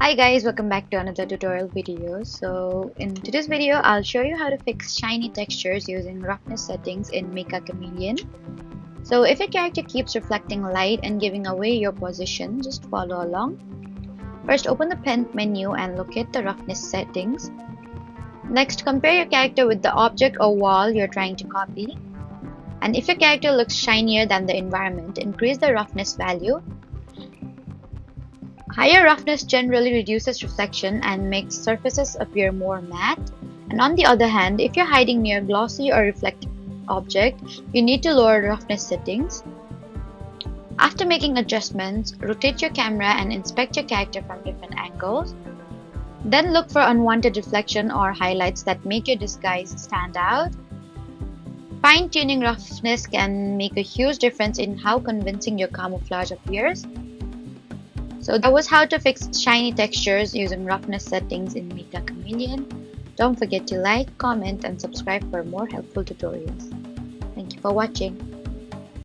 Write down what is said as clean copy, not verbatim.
Hi guys, welcome back to another tutorial video. So in today's video, I'll show you how to fix shiny textures using roughness settings in Meccha Chameleon. So if your character keeps reflecting light and giving away your position, just follow along. First, open the pen menu and locate the roughness settings. Next, compare your character with the object or wall you're trying to copy. And if your character looks shinier than the environment, increase the roughness value. Higher roughness generally reduces reflection and makes surfaces appear more matte. And on the other hand, if you're hiding near glossy or reflective object, you need to lower roughness settings. After making adjustments, rotate your camera and inspect your character from different angles. Then look for unwanted reflection or highlights that make your disguise stand out. Fine-tuning roughness can make a huge difference in how convincing your camouflage appears. So that was how to fix shiny textures using roughness settings in Meccha Chameleon. Don't forget to like, comment, and subscribe for more helpful tutorials. Thank you for watching.